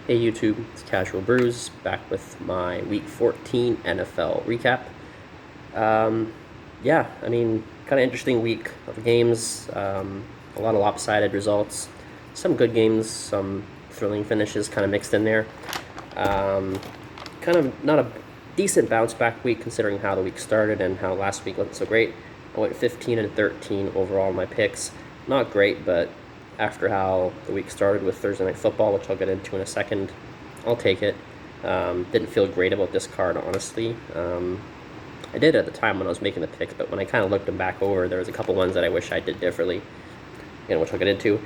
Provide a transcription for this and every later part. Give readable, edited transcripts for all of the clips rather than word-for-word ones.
Hey YouTube, it's Casual Brews, back with my Week 14 NFL recap. Um, yeah, I mean, kind of interesting week of games. A lot of lopsided results, some good games, some thrilling finishes kind of mixed in there. Um, Kind of not a decent bounce back week considering how the week started and how last week wasn't so great. I went 15 and 13 overall in my picks. Not great, but after how the week started with Thursday Night Football, which I'll get into in a second, I'll take it. Didn't feel great about this card, honestly. I did at the time when I was making the picks, but when I kind of looked them back over, there was a couple ones that I wish I did differently, which I'll get into.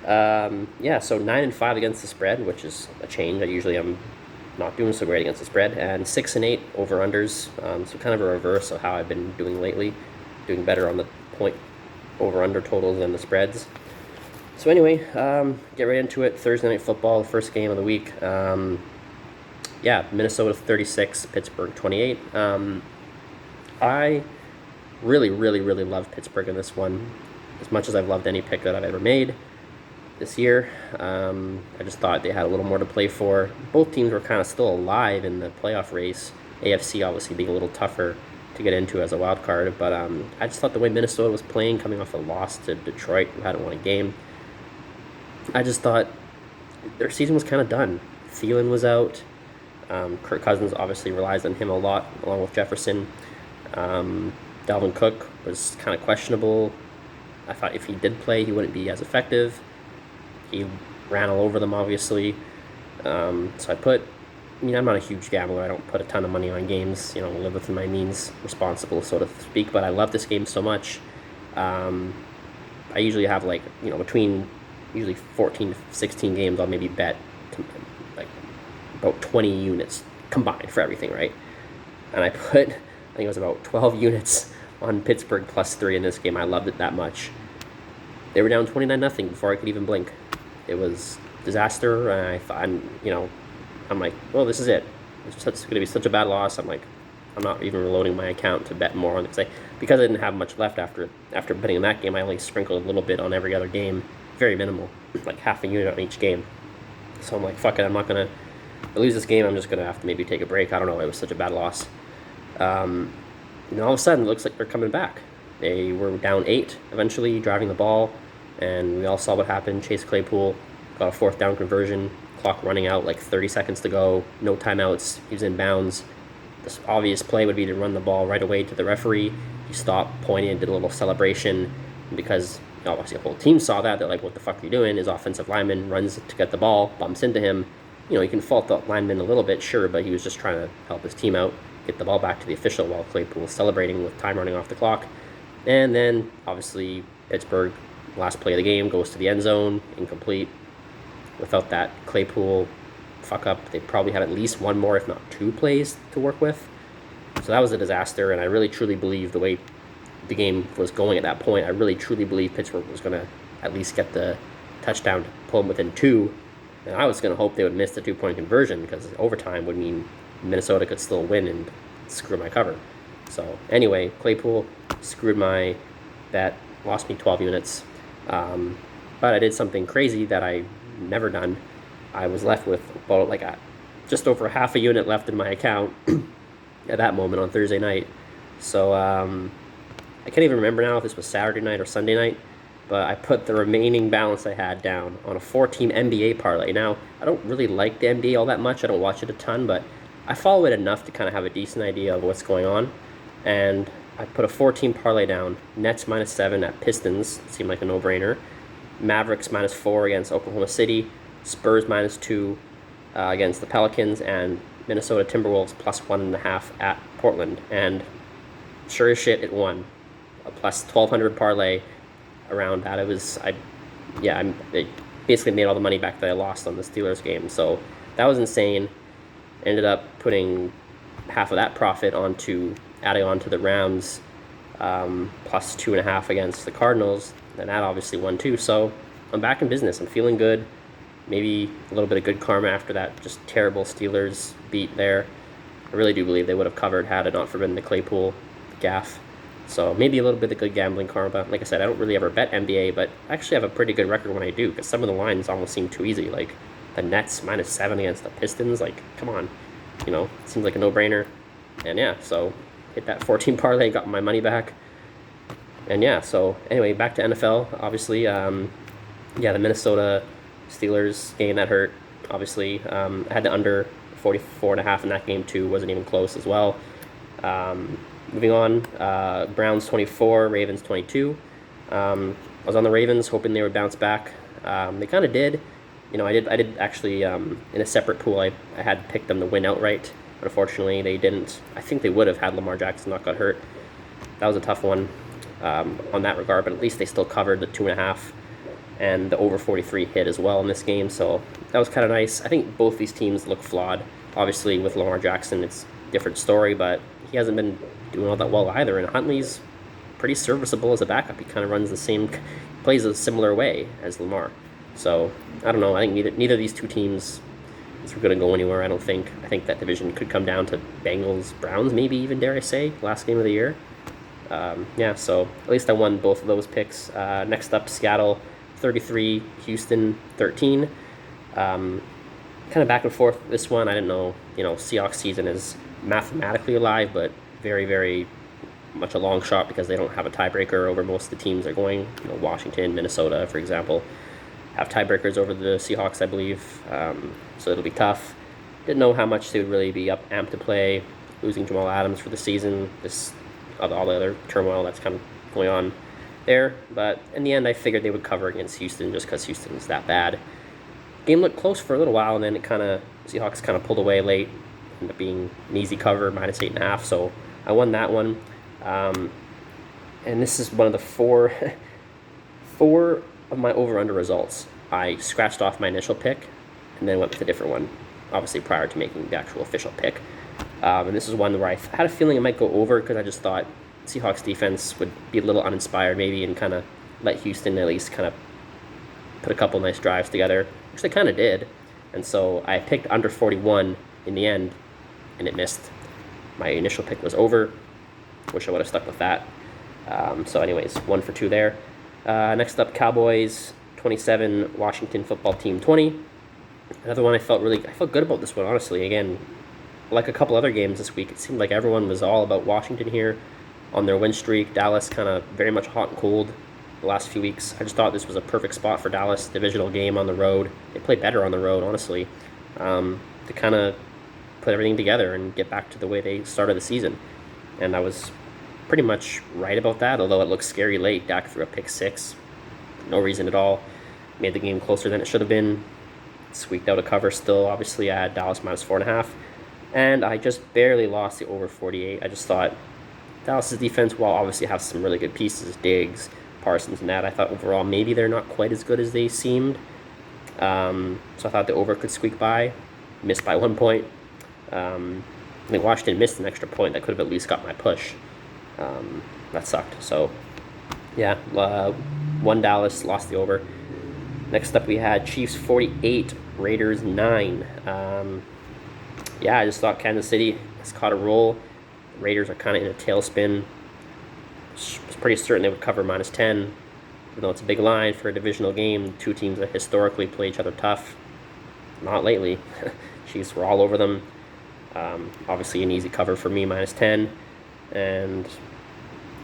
Yeah, so 9-5 against the spread, which is a change. I usually am not doing so great against the spread, and 6-8 over unders. So kind of a reverse of how I've been doing lately, doing better on the point over under totals than the spreads. So anyway, get right into it. Thursday Night Football, the first game of the week. Yeah, Minnesota 36, Pittsburgh 28. I really, really, really love Pittsburgh in this one, as much as I've loved any pick that I've ever made this year. I just thought they had a little more to play for. Both teams were kind of still alive in the playoff race. AFC obviously being a little tougher to get into as a wild card, but I just thought the way Minnesota was playing, coming off a loss to Detroit, who hadn't won a game, I just thought their season was kind of done. Thielen was out. Kirk Cousins obviously relies on him a lot, along with Jefferson. Dalvin Cook was kind of questionable. I thought if he did play, he wouldn't be as effective. He ran all over them, obviously. So I'm not a huge gambler. I don't put a ton of money on games. Live within my means, responsible, so to speak. But I love this game so much. I usually have between usually 14 to 16 games. I'll maybe bet like about 20 units combined for everything, right? And I think it was about 12 units on Pittsburgh +3 in this game. I loved it that much. They were down 29-0 before I could even blink. It was disaster, and I thought, I'm like, well, this is it. It's going to be such a bad loss. I'm like, I'm not even reloading my account to bet more on it because I didn't have much left after betting in that game. I only sprinkled a little bit on every other game, very minimal, like half a unit on each game. So I'm like, fuck it, I'm not gonna lose this game. I'm just gonna have to maybe take a break. I don't know. It was such a bad loss. All of a sudden, it looks like they're coming back. They were down 8 eventually, driving the ball, and we all saw what happened. Chase Claypool got a 4th down conversion. Clock running out, like 30 seconds to go. No timeouts. He was in bounds. The obvious play would be to run the ball right away to the referee. He stopped, pointed, did a little celebration. And because obviously the whole team saw that, they're like, what the fuck are you doing? His offensive lineman runs to get the ball, bumps into him. You can fault the lineman a little bit, sure, but he was just trying to help his team out, get the ball back to the official while Claypool was celebrating with time running off the clock. And then, obviously, Pittsburgh, last play of the game, goes to the end zone, incomplete. Without that Claypool fuck up, they probably had at least one more, if not 2 plays to work with. So that was a disaster, and I really truly believe the way the game was going at that point, I really truly believe Pittsburgh was going to at least get the touchdown to pull them within 2. And I was going to hope they would miss the 2-point conversion because overtime would mean Minnesota could still win and screw my cover. So anyway, Claypool screwed my bet, lost me 12 units. But I did something crazy that I never done. I was left with about just over half a unit left in my account at that moment on Thursday night. So I can't even remember now if this was Saturday night or Sunday night, but I put the remaining balance I had down on a 4-team NBA parlay. Now, I don't really like the NBA all that much. I don't watch it a ton, but I follow it enough to kind of have a decent idea of what's going on. And I put a 4-team parlay down. Nets -7 at Pistons. Seemed like a no-brainer. Mavericks -4 against Oklahoma City. Spurs -2 against the Pelicans. And Minnesota Timberwolves +1.5 at Portland. And sure as shit, it won. A +1,200 parlay around that. It basically made all the money back that I lost on the Steelers game. So that was insane. Ended up putting half of that profit adding on to the Rams +2.5 against the Cardinals, and that obviously won too. So I'm back in business. I'm feeling good. Maybe a little bit of good karma after that just terrible Steelers beat there. I really do believe they would have covered had it not for been the Claypool gaff. So maybe a little bit of good gambling karma. Like I said, I don't really ever bet NBA, but I actually have a pretty good record when I do because some of the lines almost seem too easy. Like The Nets -7 against the Pistons. Like, come on. It seems like a no-brainer. And yeah, so hit that 14 parlay, got my money back. And yeah, so anyway, back to NFL. Obviously, yeah, the Minnesota Steelers game that hurt. Obviously, I had the under 44.5 in that game too. Wasn't even close as well. Moving on, Browns 24, Ravens 22. I was on the Ravens, hoping they would bounce back. They kind of did. I did actually in a separate pool. I had picked them to win outright. Unfortunately, they didn't. I think they would have had Lamar Jackson not got hurt. That was a tough one on that regard, but at least they still covered the 2.5, and the over 43 hit as well in this game. So that was kind of nice. I think both these teams look flawed. Obviously, with Lamar Jackson, it's a different story, but he hasn't been doing all that well either. And Huntley's pretty serviceable as a backup. He kind of runs plays a similar way as Lamar. So I don't know. I think neither of these two teams is going to go anywhere. I don't think. I think that division could come down to Bengals, Browns, maybe even, dare I say, last game of the year. Yeah, so at least I won both of those picks. Next up, Seattle 33, Houston 13. Kind of back and forth this one. I didn't know, Seahawks season is mathematically alive, but very, very much a long shot because they don't have a tiebreaker over most of the teams they're going. Washington, Minnesota, for example, have tiebreakers over the Seahawks, I believe. So it'll be tough. Didn't know how much they would really be amped to play, losing Jamal Adams for the season, all the other turmoil that's kind of going on there. But in the end, I figured they would cover against Houston just because Houston's that bad. Game looked close for a little while, and then Seahawks kind of pulled away late, ended up being an easy cover, -8.5. So I won that one. And this is one of the four of my over-under results. I scratched off my initial pick and then went with a different one, obviously prior to making the actual official pick. And this is one where I had a feeling it might go over because I just thought Seahawks defense would be a little uninspired maybe and kind of let Houston at least kind of put a couple nice drives together, which they kind of did. And so I picked under 41 in the end, and it missed. My initial pick was over. Wish I would have stuck with that. So anyways, 1 for 2 there. Next up, Cowboys 27, Washington Football Team 20. Another one I felt good about this one, honestly. Again, like a couple other games this week, it seemed like everyone was all about Washington here on their win streak. Dallas kind of very much hot and cold the last few weeks. I just thought this was a perfect spot for Dallas, divisional game on the road. They play better on the road, honestly, to kind of put everything together and get back to the way they started the season. And I was pretty much right about that, although it looked scary late. Dak threw a pick 6. No reason at all. Made the game closer than it should have been. Squeaked out a cover still. Obviously, I had Dallas -4.5. And I just barely lost the over 48. I just thought Dallas' defense, while obviously have some really good pieces, Diggs, Parsons, and that, I thought overall maybe they're not quite as good as they seemed. So I thought the over could squeak by. Missed by 1 point. I think Washington missed an extra point that could have at least got my push. That sucked. So, yeah, won Dallas, lost the over. Next up, we had Chiefs 48, Raiders 9. Yeah, I just thought Kansas City has caught a roll. The Raiders are kind of in a tailspin. Was pretty certain they would cover -10, even though it's a big line for a divisional game. Two teams that historically play each other tough. Not lately. Chiefs were all over them. Obviously an easy cover for me, -10. And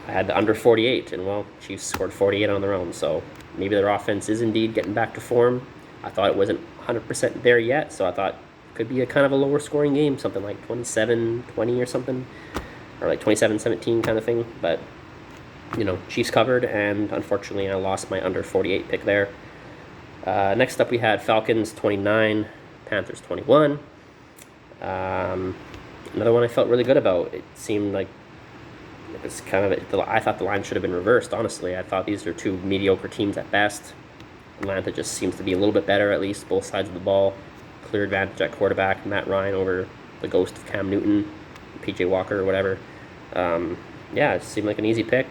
I had the under 48, and well, Chiefs scored 48 on their own, so maybe their offense is indeed getting back to form. I thought it wasn't 100% there yet, so I thought it could be a kind of a lower scoring game, something like 27-20 or something, or like 27-17 kind of thing. But, Chiefs covered, and unfortunately I lost my under 48 pick there. Next up we had Falcons 29, Panthers 21. Another one I felt really good about. It seemed like it's I thought the line should have been reversed, honestly. I thought these are two mediocre teams at best. Atlanta just seems to be a little bit better, at least both sides of the ball. Clear advantage at quarterback, Matt Ryan over the ghost of Cam Newton, PJ Walker or whatever. Yeah, it seemed like an easy pick.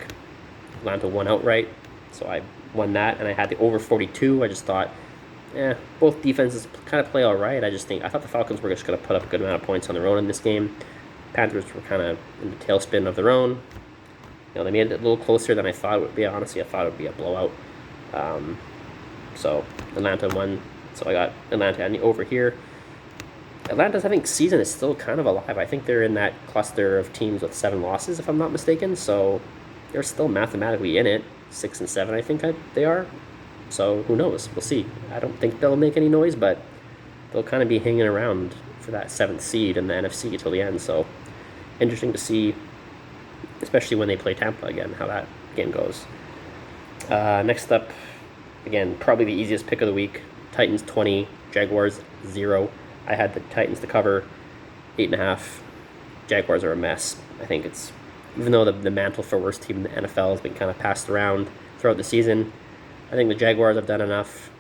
Atlanta won outright, so I won that, and I had the over 42. I just thought, both defenses kind of play all right. I thought the Falcons were just going to put up a good amount of points on their own in this game. Panthers were kind of in the tailspin of their own. They made it a little closer than I thought it would be. Honestly, I thought it would be a blowout. So Atlanta won So I got Atlanta and the over here. Atlanta's, I think, season is still kind of alive. I think they're in that cluster of teams with 7 losses, if I'm not mistaken. So they're still mathematically in it. 6 and 7, I think they are. So who knows? We'll see. I don't think they'll make any noise, but they'll kind of be hanging around for that 7th seed in the NFC till the end. So interesting to see, especially when they play Tampa again, how that game goes. Next up, again, probably the easiest pick of the week. Titans 20, Jaguars 0. I had the Titans to cover 8.5. Jaguars are a mess. I think it's, even though the mantle for worst team in the NFL has been kind of passed around throughout the season, I think the Jaguars have done enough,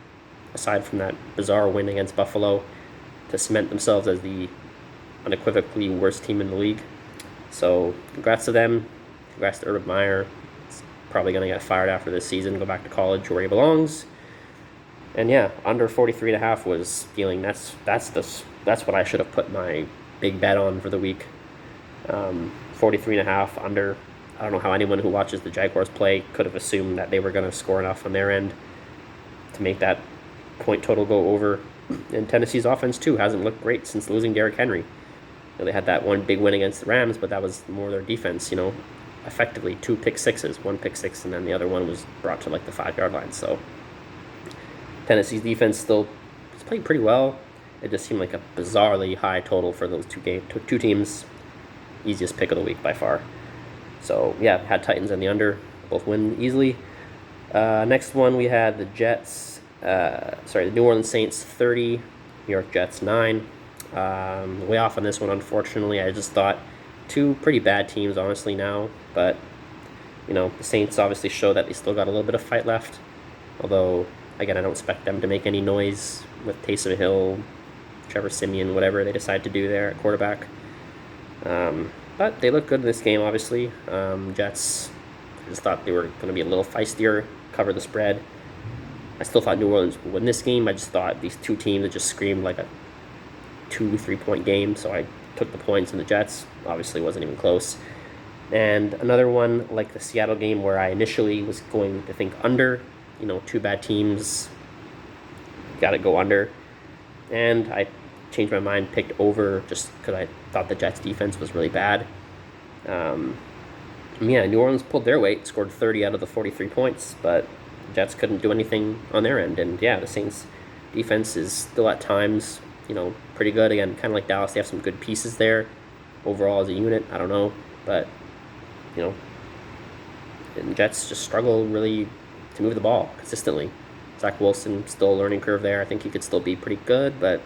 aside from that bizarre win against Buffalo, to cement themselves as the unequivocally worst team in the league. So congrats to them. Congrats to Urban Meyer. He's probably going to get fired after this season, go back to college where he belongs. And yeah, under 43.5 was feeling that's what I should have put my big bet on for the week. 43.5 under. I don't know how anyone who watches the Jaguars play could have assumed that they were going to score enough on their end to make that point total go over. And Tennessee's offense too hasn't looked great since losing Derrick Henry. They had that one big win against the Rams, but that was more their defense. Effectively 2 pick sixes, 1 pick six, and then the other one was brought to like the 5-yard line. So Tennessee's defense still has played pretty well. It just seemed like a bizarrely high total for those two teams. Easiest pick of the week by far. So yeah, had Titans and the under, both win easily. Next one we had the the New Orleans Saints 30, New York Jets 9. Way off on this one, unfortunately. I just thought 2 pretty bad teams, honestly, now. But, the Saints obviously show that they still got a little bit of fight left. Although, again, I don't expect them to make any noise with Taysom Hill, Trevor Siemian, whatever they decide to do there at quarterback. But they look good in this game, obviously. Jets, I just thought they were going to be a little feistier, cover the spread. I still thought New Orleans would win this game. I just thought these 2 teams that just screamed like a 2-3 point game, so I took the points, and the Jets obviously wasn't even close. And another one like the Seattle game where I initially was going to think under, 2 bad teams, got to go under, and I changed my mind, picked over just because I thought the Jets defense was really bad. New Orleans pulled their weight, scored 30 out of the 43 points, but the Jets couldn't do anything on their end. And yeah, the Saints defense is still at times pretty good. Again, kind of like Dallas, they have some good pieces there. Overall as a unit, I don't know. But, and Jets just struggle really to move the ball consistently. Zach Wilson, still a learning curve there. I think he could still be pretty good, but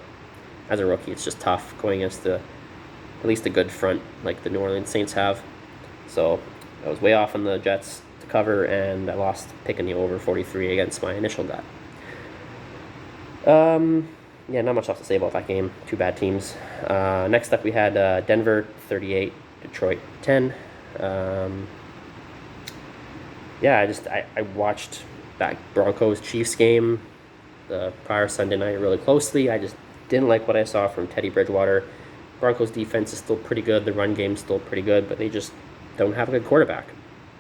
as a rookie, it's just tough going against at least a good front like the New Orleans Saints have. So I was way off on the Jets to cover, and I lost picking the over 43 against my initial gut. Yeah, not much else to say about that game. 2 bad teams. Next up, we had Denver 38, Detroit 10. I watched that Broncos-Chiefs game the prior Sunday night really closely. I just didn't like what I saw from Teddy Bridgewater. Broncos defense is still pretty good. The run game's still pretty good, but they just don't have a good quarterback.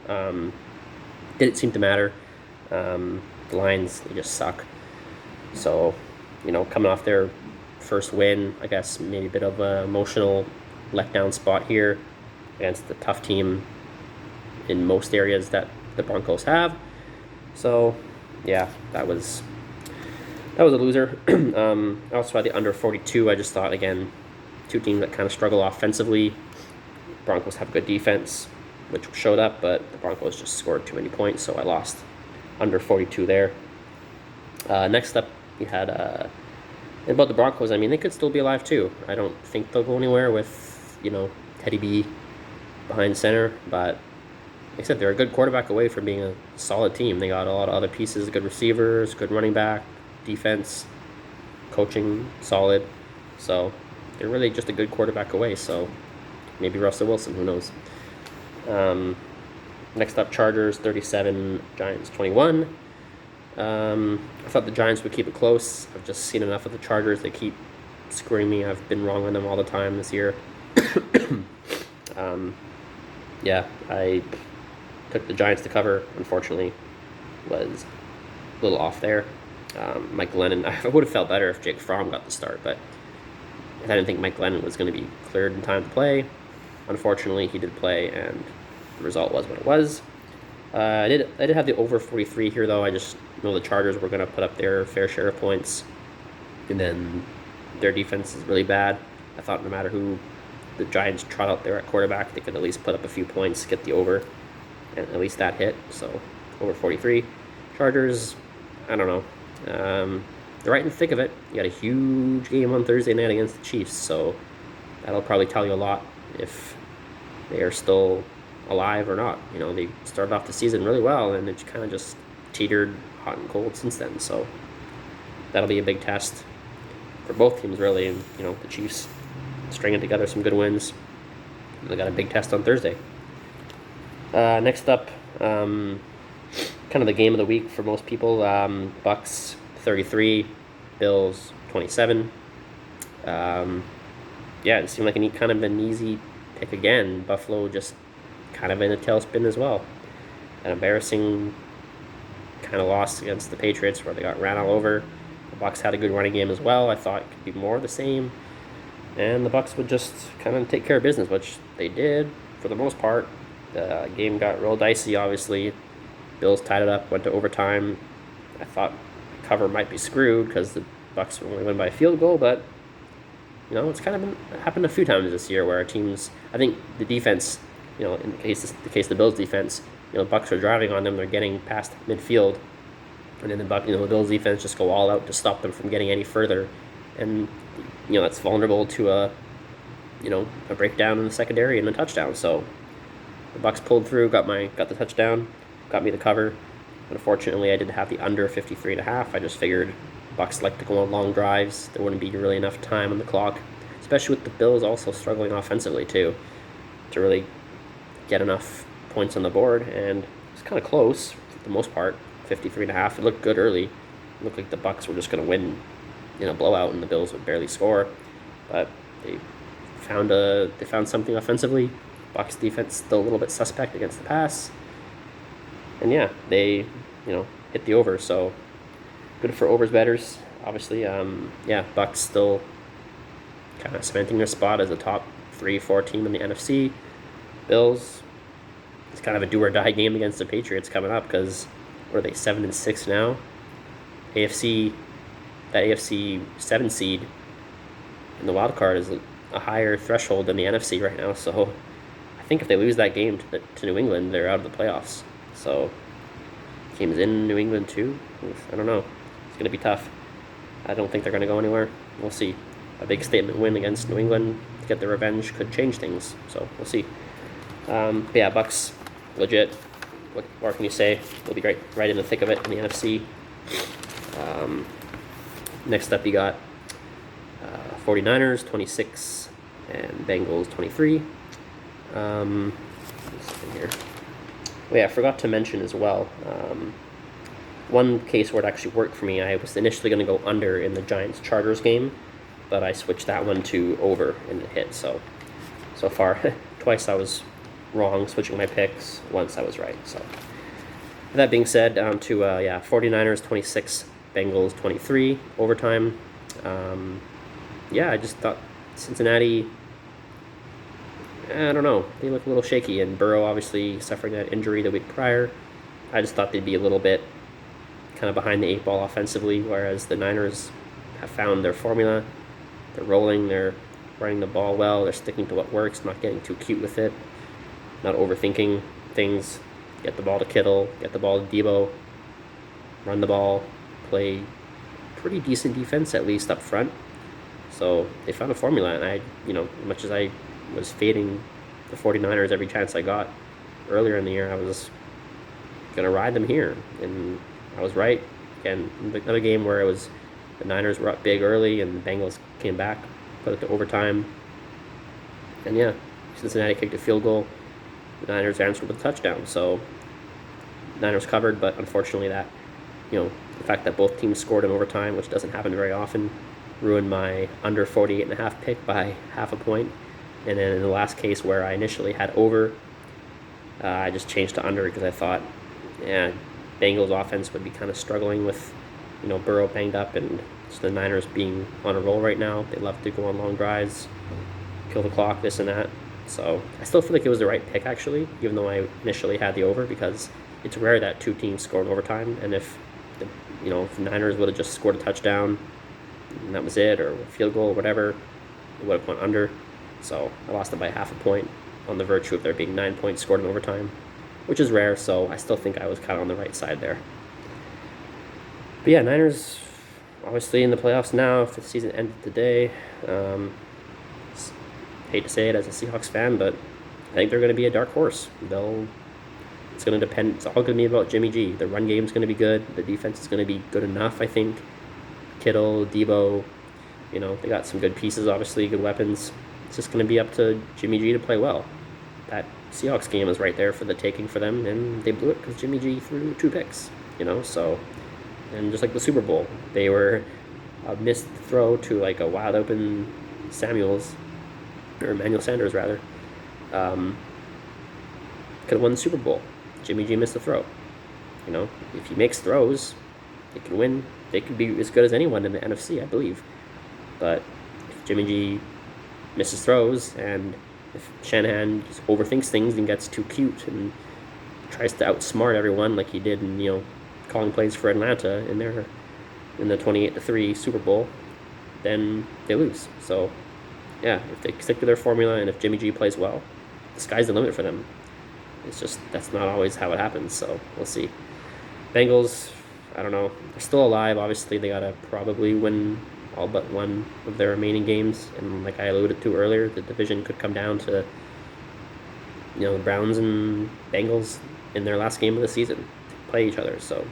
Didn't seem to matter. The Lions, they just suck. So, coming off their first win, I guess maybe a bit of an emotional letdown spot here against the tough team in most areas that the Broncos have. So, yeah, that was a loser. I also had the under 42. I just thought, again, 2 teams that kind of struggle offensively. Broncos have good defense, which showed up, but the Broncos just scored too many points, so I lost under 42 there. Next up, we had about the Broncos. I mean, they could still be alive too. I don't think they'll go anywhere with Teddy B behind center, but like I said, they're a good quarterback away from being a solid team. They got a lot of other pieces, good receivers, good running back, defense, coaching, solid. So they're really just a good quarterback away. So maybe Russell Wilson, who knows. Next up, Chargers 37, Giants 21. I thought the Giants would keep it close. I've just seen enough of the Chargers. They keep screwing me. I've been wrong on them all the time this year. I took the Giants to cover. Unfortunately, was a little off there. Mike Glennon, I would have felt better if Jake Fromm got the start, but I didn't think Mike Glennon was going to be cleared in time to play. Unfortunately, he did play, and the result was what it was. I did have the over 43 here, though. I just know the Chargers were going to put up their fair share of points, and then their defense is really bad. I thought no matter who the Giants trot out there at quarterback, they could at least put up a few points, get the over, and at least that hit. So over 43. Chargers, I don't know. They're right in the thick of it. You got a huge game on Thursday night against the Chiefs, so that'll probably tell you a lot if they are still alive or not. You know, they started off the season really well, and it kind of just teetered hot and cold since then. So that'll be a big test for both teams, really. And you know, the Chiefs stringing together some good wins. They got a big test on Thursday. Next up, kind of the game of the week for most people. Bucks 33, Bills 27. Yeah, it seemed like kind of an easy pick again. Buffalo just kind of in a tailspin as well. An embarrassing kind of loss against the Patriots where they got ran all over. The Bucks had a good running game as well. I thought it could be more of the same. And the Bucks would just kind of take care of business, which they did for the most part. The game got real dicey, obviously. Bills tied it up, went to overtime. I thought the cover might be screwed because the Bucks only win by a field goal, but you know, it's kind of happened a few times this year where our teams, I think the defense, you know, in the case of the Bills defense, you know, the Bucks are driving on them, they're getting past midfield, and then the Bills defense just go all out to stop them from getting any further, and you know, that's vulnerable to a breakdown in the secondary and a touchdown. So the Bucks pulled through, got the touchdown, got me the cover. Unfortunately, I did have the under 53.5. I just figured Bucks like to go on long drives. There wouldn't be really enough time on the clock, especially with the Bills also struggling offensively too, to really get enough points on the board. And it's kind of close for the most part, 53.5. It looked good early. It looked like the Bucks were just going to win in a blowout, and the Bills would barely score. But they found something offensively. Bucks defense still a little bit suspect against the pass. And yeah, they hit the over, so good for overs bettors. Obviously, Bucks still kind of cementing their spot as a top 3-4 team in the NFC. Bills, it's kind of a do or die game against the Patriots coming up because what are they, 7-6 now? That AFC 7 seed in the wild card is a higher threshold than the NFC right now. So I think if they lose that game to New England, they're out of the playoffs. So games in New England too. I don't know. It's going to be tough. I don't think they're going to go anywhere. We'll see. A big statement win against New England to get their revenge could change things. So we'll see. But yeah, Bucks, legit. What more can you say? They'll be right in the thick of it in the NFC. Next up, you got 49ers 26 and Bengals 23. Here. Oh yeah, I forgot to mention as well. One case where it actually worked for me, I was initially going to go under in the Giants-Chargers game, but I switched that one to over and it hit. So far, twice I was wrong switching my picks. Once I was right. So with that being said, down to 49ers 26, Bengals 23 overtime. I just thought Cincinnati, I don't know, they look a little shaky, and Burrow obviously suffering that injury the week prior. I just thought they'd be a little bit kind of behind the eight ball offensively, whereas the Niners have found their formula. They're rolling, they're running the ball well, they're sticking to what works, not getting too cute with it, not overthinking things. Get the ball to Kittle, get the ball to Debo, run the ball, play pretty decent defense, at least up front. So they found a formula, and as much as I was fading the 49ers every chance I got earlier in the year, I was going to ride them here, and I was right. Again, another game where the Niners were up big early, and the Bengals came back, put it to overtime, and Cincinnati kicked a field goal. The Niners answered with a touchdown, so the Niners covered, but unfortunately the fact that both teams scored in overtime, which doesn't happen very often, ruined my under 48.5 pick by half a point. And then in the last case where I initially had over, I just changed to under because I thought, Bengals offense would be kind of struggling with Burrow banged up, and just the Niners being on a roll right now. They love to go on long drives, kill the clock, this and that. So I still feel like it was the right pick, actually, even though I initially had the over, because it's rare that two teams score in overtime. And if if the Niners would have just scored a touchdown and that was it, or a field goal or whatever, it would have gone under. So I lost it by half a point on the virtue of there being 9 points scored in overtime, which is rare. So I still think I was kind of on the right side there. But yeah, Niners obviously in the playoffs now. If the season ended today, hate to say it as a Seahawks fan, but I think they're going to be a dark horse. It's going to depend. It's all going to be about Jimmy G. The run game is going to be good. The defense is going to be good enough, I think. Kittle, Debo, they got some good pieces, obviously, good weapons. It's just going to be up to Jimmy G to play well. That Seahawks game is right there for the taking for them, and they blew it because Jimmy G threw 2 picks, so, and just like the Super Bowl, they were a missed throw to like a wide open Samuels, or Emmanuel Sanders rather, could have won the Super Bowl. Jimmy G missed the throw. If he makes throws, they can win. They could be as good as anyone in the NFC, I believe. But if Jimmy G misses throws, and if Shanahan just overthinks things and gets too cute and tries to outsmart everyone like he did in calling plays for Atlanta in the 28-3 Super Bowl, then they lose. So yeah, if they stick to their formula and if Jimmy G plays well, the sky's the limit for them. It's just that's not always how it happens. So we'll see. Bengals, I don't know. They're still alive. Obviously, they gotta probably win all but one of their remaining games. And like I alluded to earlier, the division could come down to the Browns and Bengals in their last game of the season to play each other. So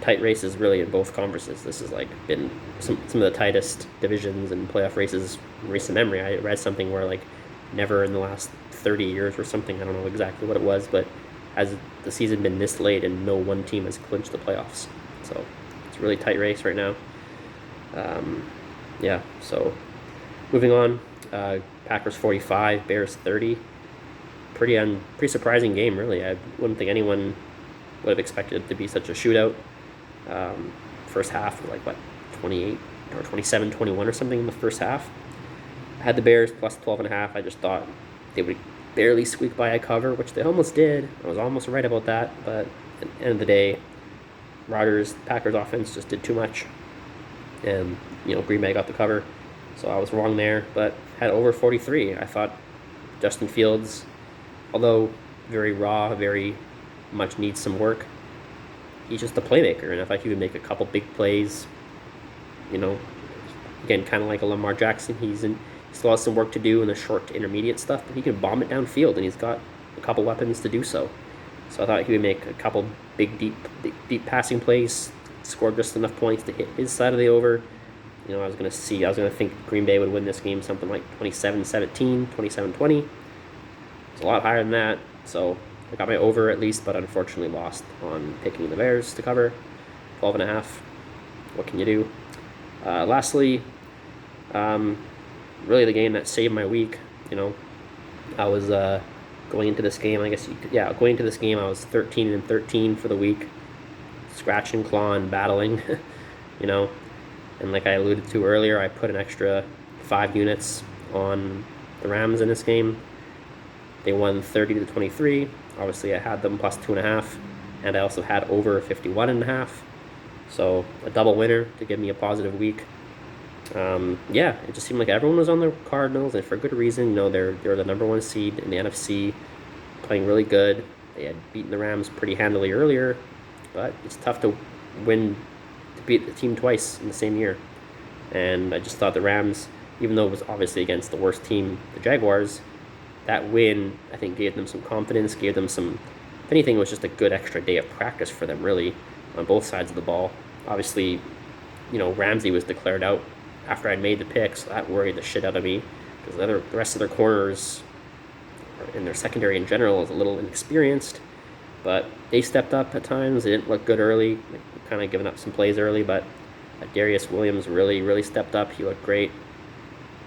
tight races really in both conferences. This has been some of the tightest divisions and playoff races in recent memory. I read something where never in the last 30 years or something, I don't know exactly what it was, but has the season been this late and no one team has clinched the playoffs. So it's a really tight race right now. So moving on, Packers 45, Bears 30. Pretty surprising game, really. I wouldn't think anyone would have expected it to be such a shootout. First half, 28 or 27-21 or something in the first half. I had the Bears plus 12.5. I just thought they would barely squeak by a cover, which they almost did. I was almost right about that, but at the end of the day, Packers offense just did too much, and Green Bay got the cover, so I was wrong there. But had over 43. I thought Justin Fields, although very raw, very much needs some work, he's just a playmaker, and I thought he would make a couple big plays. Again, kind of like a Lamar Jackson, he still has some work to do in the short to intermediate stuff, but he can bomb it downfield, and he's got a couple weapons to do so. So I thought he would make a couple big, deep passing plays, score just enough points to hit his side of the over. I was going to think Green Bay would win this game something like 27-17, 27-20. It's a lot higher than that, so I got my over at least, but unfortunately lost on picking the Bears to cover, 12.5. What can you do? Lastly, really the game that saved my week. I was going into this game. Going into this game, I was 13-13 for the week, scratch and claw and battling, And like I alluded to earlier, I put an extra 5 units on the Rams in this game. They won 30-23. Obviously, I had them plus 2.5, and I also had over 51.5. So a double winner to give me a positive week. It just seemed like everyone was on the Cardinals, and for good reason. They're the number 1 seed in the NFC, playing really good. They had beaten the Rams pretty handily earlier, but it's tough to beat the team twice in the same year. And I just thought the Rams, even though it was obviously against the worst team, the Jaguars, that win, I think, gave them some confidence, gave them some, if anything, it was just a good extra day of practice for them, really, on both sides of the ball. Obviously, Ramsey was declared out after I'd made the pick, so that worried the shit out of me, because the rest of their corners and their secondary in general is a little inexperienced, but they stepped up at times. They didn't look good early, kind of giving up some plays early, but Darius Williams really, really stepped up. He looked great.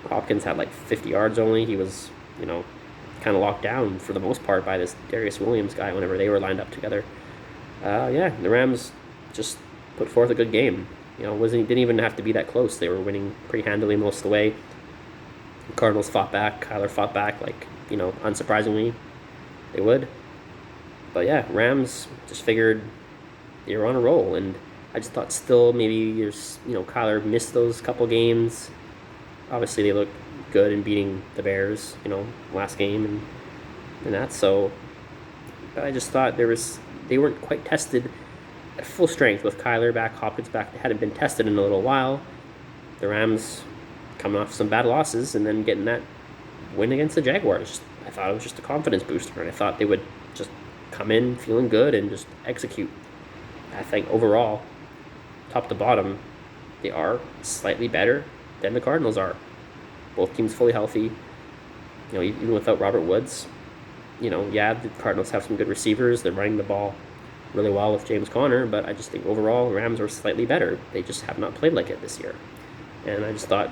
Hopkins had 50 yards only. He was, kind of locked down for the most part by this Darius Williams guy whenever they were lined up together. The Rams just put forth a good game. Didn't even have to be that close. They were winning pretty handily most of the way. The Cardinals fought back. Kyler fought back, unsurprisingly, they would. But yeah, Rams just figured they were on a roll, and I just thought still maybe Kyler missed those couple games. Obviously, they looked good in beating the Bears, last game and that. So I just thought they weren't quite tested at full strength with Kyler back, Hopkins back. They hadn't been tested in a little while. The Rams coming off some bad losses and then getting that win against the Jaguars. I thought it was just a confidence booster, and I thought they would just come in feeling good and just execute. I think overall, top to bottom, they are slightly better than the Cardinals are. Both teams fully healthy. Even without Robert Woods, the Cardinals have some good receivers. They're running the ball really well with James Conner, but I just think overall Rams are slightly better. They just have not played like it this year. And I just thought,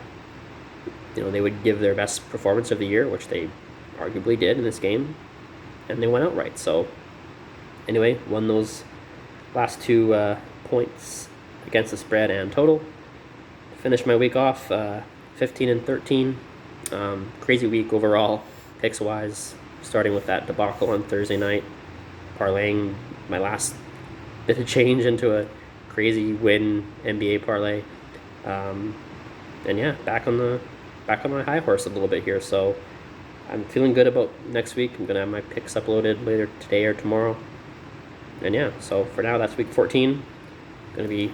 they would give their best performance of the year, which they arguably did in this game, and they went outright. So anyway, won those last 2 points against the spread and total. Finished my week off 15-13. Crazy week overall, picks-wise, starting with that debacle on Thursday night, parlaying my last bit of change into a crazy win NBA parlay. And yeah, back on my high horse a little bit here. So I'm feeling good about next week. I'm going to have my picks uploaded later today or tomorrow. And yeah, so for now, that's week 14. Going to be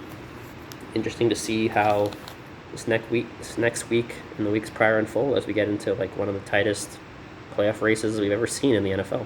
interesting to see how this next week and the weeks prior unfold as we get into one of the tightest playoff races we've ever seen in the NFL.